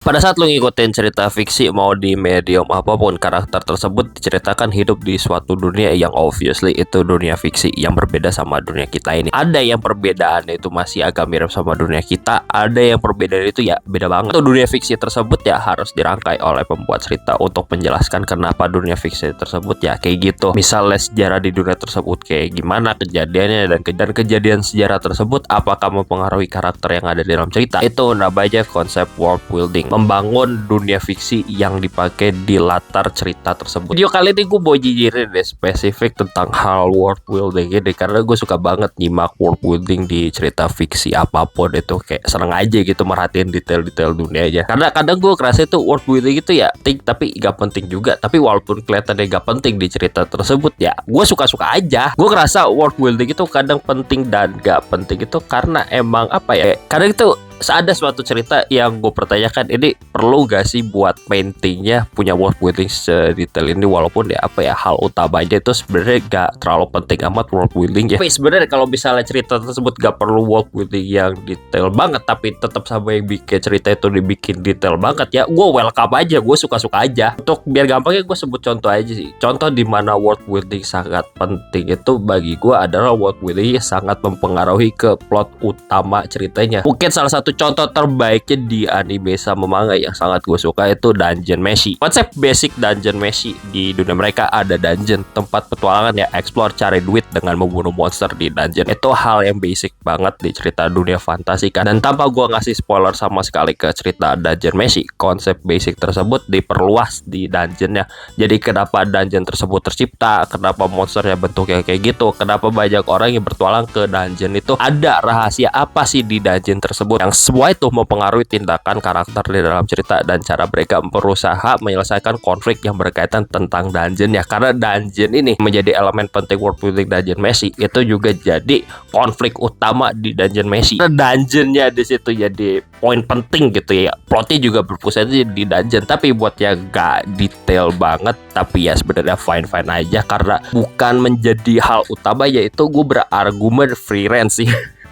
Pada saat lu ngikutin cerita fiksi mau di medium apapun, karakter tersebut diceritakan hidup di suatu dunia yang obviously itu dunia fiksi yang berbeda sama dunia kita ini. Ada yang perbedaannya itu masih agak mirip sama dunia kita, ada yang perbedaan itu ya beda banget. Untuk dunia fiksi tersebut ya harus dirangkai oleh pembuat cerita untuk menjelaskan kenapa dunia fiksi tersebut ya kayak gitu. Misalnya sejarah di dunia tersebut kayak gimana kejadiannya, dan kejadian sejarah tersebut apakah mempengaruhi karakter yang ada di dalam cerita. Itu namanya konsep world building, membangun dunia fiksi yang dipakai di latar cerita tersebut. Video kali ini gue mau jijirin deh spesifik tentang hal world building ini, karena gue suka banget nyimak world building di cerita fiksi apapun. Itu kayak seneng aja gitu merhatiin detail-detail dunianya, karena kadang gue kerasa itu world building itu ya penting tapi gak penting juga. Tapi walaupun kelihatannya gak penting di cerita tersebut ya gue suka-suka aja. Gue ngerasa world building itu kadang penting dan gak penting itu karena emang apa ya, kadang itu ada suatu cerita yang gue pertanyakan, ini perlu gak sih buat paintingnya punya world building sedetail ini, walaupun ya apa ya hal utamanya itu sebenarnya gak terlalu penting amat world building ya. Tapi sebenarnya kalau misalnya cerita tersebut gak perlu world building yang detail banget, tapi tetap sama yang bikin cerita itu dibikin detail banget ya, gue welcome aja, gue suka-suka aja. Untuk biar gampangnya gue sebut contoh aja sih. Contoh di mana world building sangat penting itu bagi gue adalah world building yang sangat mempengaruhi ke plot utama ceritanya. Mungkin salah satu contoh terbaiknya di anime sama manga yang sangat gue suka itu Dungeon Meshi. Konsep basic Dungeon Meshi di dunia mereka ada dungeon, tempat petualangan ya, explore, cari duit dengan membunuh monster di dungeon. Itu hal yang basic banget di cerita dunia fantasi kan. Dan tanpa gue ngasih spoiler sama sekali ke cerita Dungeon Meshi, konsep basic tersebut diperluas di dungeonnya. Jadi kenapa dungeon tersebut tercipta, kenapa monsternya bentuknya kayak gitu, kenapa banyak orang yang bertualang ke dungeon itu, ada rahasia apa sih di dungeon tersebut, yang semua itu mempengaruhi tindakan karakter di dalam cerita dan cara mereka berusaha menyelesaikan konflik yang berkaitan tentang dungeon ya. Karena dungeon ini menjadi elemen penting world building Dungeon Meshi, itu juga jadi konflik utama di Dungeon Meshi. Karena dungeonnya di situ jadi poin penting gitu ya. Plotnya juga berpusat di dungeon, tapi buat yang gak detail banget, tapi ya sebenarnya fine aja karena bukan menjadi hal utama, yaitu gue berargumen free range sih.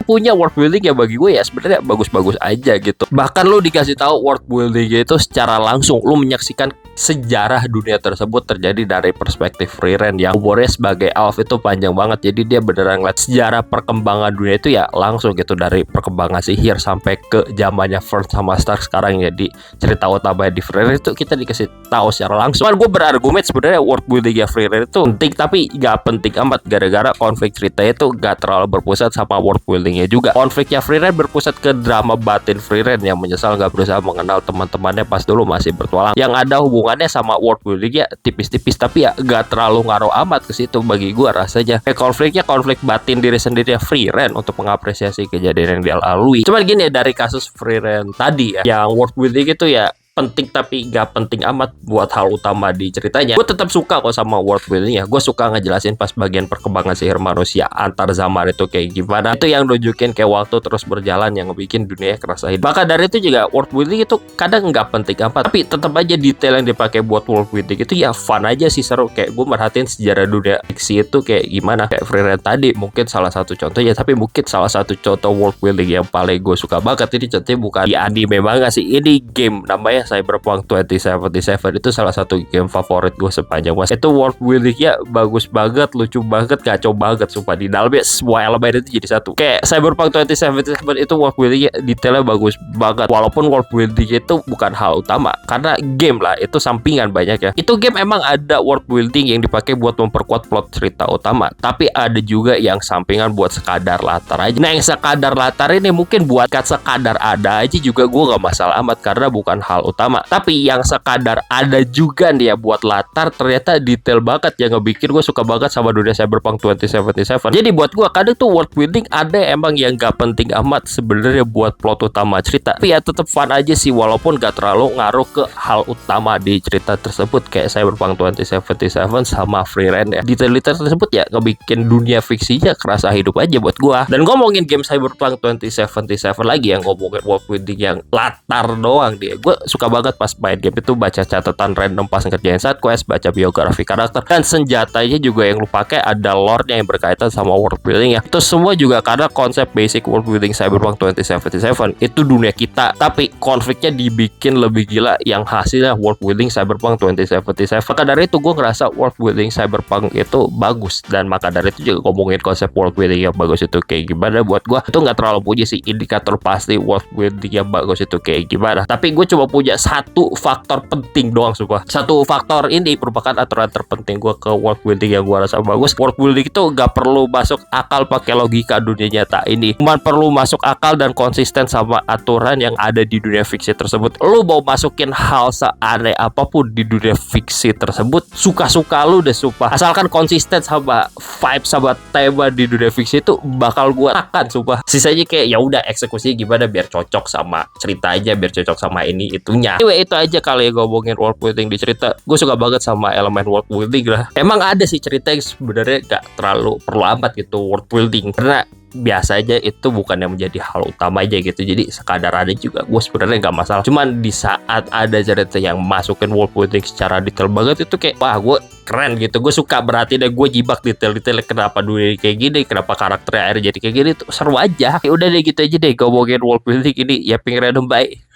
Punya world building ya bagi gue ya sebenarnya bagus-bagus aja gitu. Bahkan lu dikasih tahu world building itu secara langsung, lu menyaksikan sejarah dunia tersebut terjadi dari perspektif Frieren yang umurnya sebagai elf itu panjang banget. Jadi dia beneran ngeliat sejarah perkembangan dunia itu ya langsung gitu, dari perkembangan sihir sampai ke zamannya Fern sama Stark sekarang. Jadi cerita utama di Frieren itu kita dikasih tahu secara langsung. Cuman gue berargumen sebenarnya world building ya Frieren itu penting, tapi gak penting amat gara-gara konflik ceritanya itu gak terlalu berpusat sama world buildingnya juga. Konfliknya Frieren berpusat ke drama batin Frieren yang menyesal gak berusaha mengenal teman-temannya pas dulu masih bertualang. Yang ada hubungannya sama world building ya tipis-tipis, tapi ya gak terlalu ngaruh amat ke situ bagi gua rasanya. Konfliknya konflik batin diri sendiri ya Frieren untuk mengapresiasi kejadian yang dia lalui. Cuman gini ya, dari kasus Frieren tadi ya, yang world building itu ya penting tapi gak penting amat buat hal utama di ceritanya. Gue tetap suka kok sama world building ya. Gue suka ngejelasin pas bagian perkembangan sihir manusia antar zaman itu kayak gimana. Itu yang nunjukin kayak waktu terus berjalan yang ngebikin dunia kerasa hidup. Maka dari itu juga world building itu kadang gak penting amat, tapi tetap aja detail yang dipakai buat world building itu ya fun aja sih, seru. Kayak gue merhatiin sejarah dunia fiksi itu kayak gimana. Kayak Frieren tadi mungkin salah satu contohnya, tapi mungkin salah satu contoh world building yang paling gue suka banget ini contohnya bukan di anime banget sih. Ini game namanya Cyberpunk 2077. Itu salah satu game favorit gue sepanjang masa. Itu world buildingnya bagus banget, lucu banget, kacau banget, sumpah. Di dalamnya semua elemen itu jadi satu. Kayak Cyberpunk 2077 itu world buildingnya detailnya bagus banget, walaupun world building itu bukan hal utama karena game lah, itu sampingan banyak ya. Itu game emang ada world building yang dipakai buat memperkuat plot cerita utama, tapi ada juga yang sampingan buat sekadar latar aja. Nah yang sekadar latar ini mungkin buat sekadar ada aja juga gue gak masalah amat karena bukan hal utama. Tapi yang sekadar ada juga nih ya buat latar, ternyata detail banget yang ngebikin gue suka banget sama dunia Cyberpunk 2077. Jadi buat gue kadang tuh world building ada emang yang gak penting amat sebenarnya buat plot utama cerita, tapi ya tetap fun aja sih walaupun gak terlalu ngaruh ke hal utama di cerita tersebut. Kayak Cyberpunk 2077 sama Frieren ya, detail-detail tersebut ya ngebikin dunia fiksinya kerasa hidup aja buat gue. Dan ngomongin game Cyberpunk 2077 lagi yang ngomongin world building yang latar doang dia, gue suka suka banget pas main game itu baca catatan random pas ngerjain side quest, baca biografi karakter, dan senjatanya juga yang lu pakai ada lore-nya yang berkaitan sama world building ya. Itu semua juga karena konsep basic world building Cyberpunk 2077 itu dunia kita, tapi konfliknya dibikin lebih gila yang hasilnya world building Cyberpunk 2077. Maka dari itu gue ngerasa world building Cyberpunk itu bagus, dan maka dari itu juga ngomongin konsep world building yang bagus itu kayak gimana, buat gue itu nggak terlalu punya sih indikator pasti world building yang bagus itu kayak gimana. Tapi gue coba punya satu faktor penting doang, sumpah. Satu faktor ini merupakan aturan terpenting gue ke world building yang gue rasa bagus. World building itu nggak perlu masuk akal pakai logika dunia nyata ini, cuman perlu masuk akal dan konsisten sama aturan yang ada di dunia fiksi tersebut. Lu mau masukin hal seaneh apapun di dunia fiksi tersebut, suka-suka lu deh, sumpah. Asalkan konsisten sama vibe sama tema di dunia fiksi itu bakal gue akan, sumpah. Sisanya kayak ya udah eksekusi gimana biar cocok sama cerita aja, biar cocok sama ini itunya. Anyway, itu aja kali ya ngomongin world building di cerita. Gue suka banget sama elemen world building lah. Emang ada sih cerita yang sebenarnya gak terlalu perlu amat gitu world building, karena biasanya itu bukan yang menjadi hal utama aja gitu. Jadi sekadar ada juga gue sebenarnya nggak masalah. Cuman di saat ada cerita yang masukin world building secara detail banget itu kayak wah, gue keren gitu. Gue suka, berarti deh gue jibak detail-detail kenapa dunia kayak gini, kenapa karakternya akhirnya jadi kayak gini, tuh seru aja. Ya udah deh gitu aja deh ngomongin world building ini ya, pengen random, bye.